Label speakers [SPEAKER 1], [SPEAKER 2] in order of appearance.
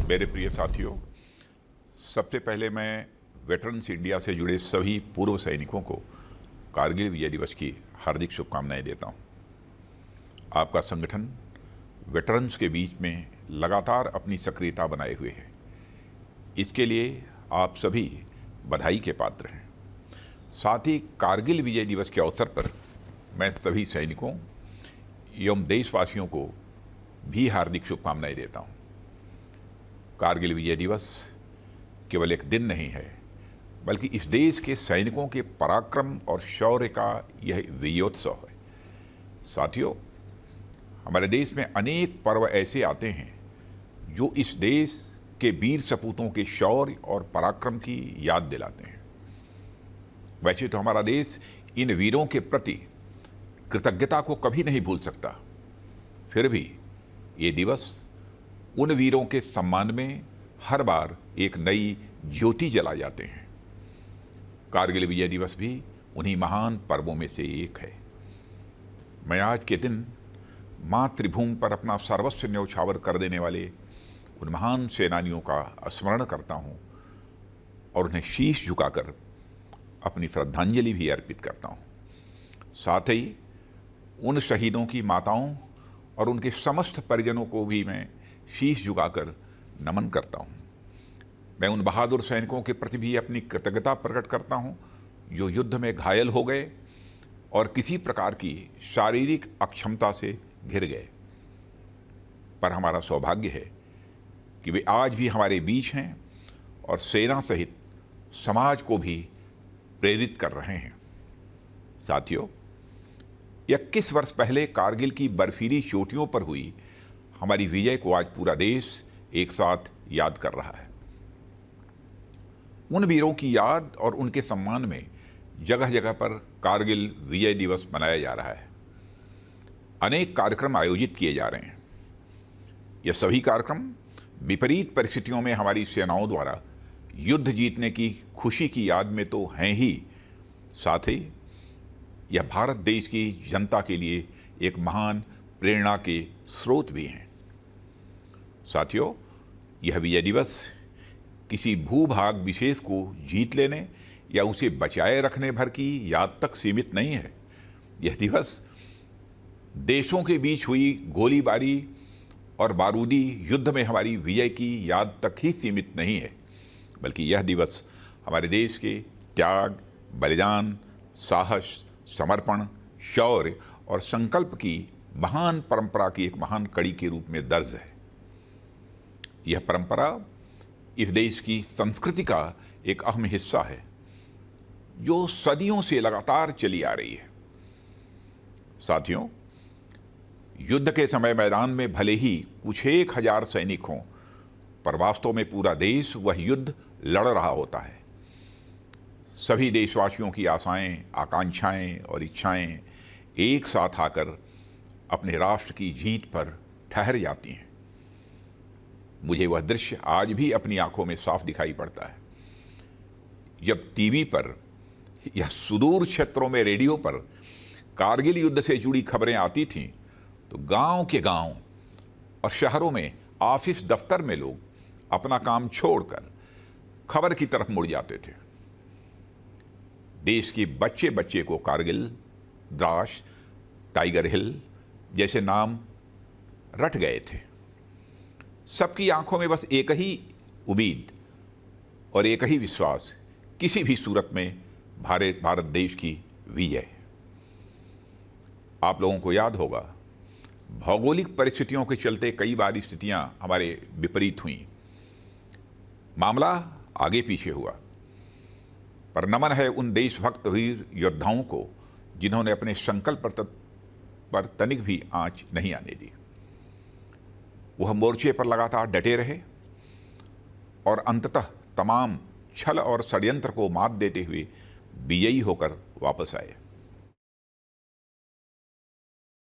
[SPEAKER 1] मेरे प्रिय साथियों, सबसे पहले मैं वेटरन्स इंडिया से जुड़े सभी पूर्व सैनिकों को कारगिल विजय दिवस की हार्दिक शुभकामनाएं देता हूं। आपका संगठन वेटरन्स के बीच में लगातार अपनी सक्रियता बनाए हुए है। इसके लिए आप सभी बधाई के पात्र हैं। साथ ही कारगिल विजय दिवस के अवसर पर मैं सभी सैनिकों एवं देशवासियों को भी हार्दिक शुभकामनाएं देता हूं। कारगिल विजय दिवस केवल एक दिन नहीं है, बल्कि इस देश के सैनिकों के पराक्रम और शौर्य का यह विजयोत्सव है। साथियों, हमारे देश में अनेक पर्व ऐसे आते हैं जो इस देश के वीर सपूतों के शौर्य और पराक्रम की याद दिलाते हैं। वैसे तो हमारा देश इन वीरों के प्रति कृतज्ञता को कभी नहीं भूल सकता, फिर भी ये दिवस उन वीरों के सम्मान में हर बार एक नई ज्योति जला जाते हैं। कारगिल विजय दिवस भी उन्हीं महान पर्वों में से एक है। मैं आज के दिन मातृभूमि पर अपना सर्वस्व न्यौछावर कर देने वाले उन महान सेनानियों का स्मरण करता हूं और उन्हें शीश झुकाकर अपनी श्रद्धांजलि भी अर्पित करता हूं। साथ ही उन शहीदों की माताओं और उनके समस्त परिजनों को भी मैं शीश झुकाकर नमन करता हूं। मैं उन बहादुर सैनिकों के प्रति भी अपनी कृतज्ञता प्रकट करता हूं जो युद्ध में घायल हो गए और किसी प्रकार की शारीरिक अक्षमता से घिर गए। पर हमारा सौभाग्य है कि वे आज भी हमारे बीच हैं और सेना सहित समाज को भी प्रेरित कर रहे हैं। साथियों, 21 वर्ष पहले कारगिल की बर्फीली चोटियों पर हुई हमारी विजय को आज पूरा देश एक साथ याद कर रहा है। उन वीरों की याद और उनके सम्मान में जगह जगह पर कारगिल विजय दिवस मनाया जा रहा है। अनेक कार्यक्रम आयोजित किए जा रहे हैं। यह सभी कार्यक्रम विपरीत परिस्थितियों में हमारी सेनाओं द्वारा युद्ध जीतने की खुशी की याद में तो हैं ही, साथ ही यह भारत देश की जनता के लिए एक महान प्रेरणा के स्रोत भी हैं। साथियों, यह विजय दिवस किसी भूभाग विशेष को जीत लेने या उसे बचाए रखने भर की याद तक सीमित नहीं है। यह दिवस देशों के बीच हुई गोलीबारी और बारूदी युद्ध में हमारी विजय की याद तक ही सीमित नहीं है, बल्कि यह दिवस हमारे देश के त्याग, बलिदान, साहस, समर्पण, शौर्य और संकल्प की महान परंपरा की एक महान कड़ी के रूप में दर्ज है। यह परंपरा इस देश की संस्कृति का एक अहम हिस्सा है जो सदियों से लगातार चली आ रही है। साथियों, युद्ध के समय मैदान में भले ही कुछ 1000 सैनिक हों, पर वास्तव में पूरा देश वह युद्ध लड़ रहा होता है। सभी देशवासियों की आशाएं, आकांक्षाएं और इच्छाएं एक साथ आकर अपने राष्ट्र की जीत पर ठहर जाती हैं। मुझे वह दृश्य आज भी अपनी आंखों में साफ दिखाई पड़ता है जब टीवी पर या सुदूर क्षेत्रों में रेडियो पर कारगिल युद्ध से जुड़ी खबरें आती थीं, तो गांव के गांव और शहरों में ऑफिस दफ्तर में लोग अपना काम छोड़कर खबर की तरफ मुड़ जाते थे। देश के बच्चे बच्चे को कारगिल, द्रास, टाइगर हिल जैसे नाम रट गए थे। सबकी आंखों में बस एक ही उम्मीद और एक ही विश्वास, किसी भी सूरत में भारत देश की विजय। आप लोगों को याद होगा, भौगोलिक परिस्थितियों के चलते कई बार स्थितियां हमारे विपरीत हुई, मामला आगे पीछे हुआ, पर नमन है उन देशभक्त वीर योद्धाओं को जिन्होंने अपने संकल्प पर तनिक भी आंच नहीं आने दी। वह मोर्चे पर लगातार डटे रहे और अंततः तमाम छल और षड्यंत्र को मात देते हुए विजयी होकर वापस आए।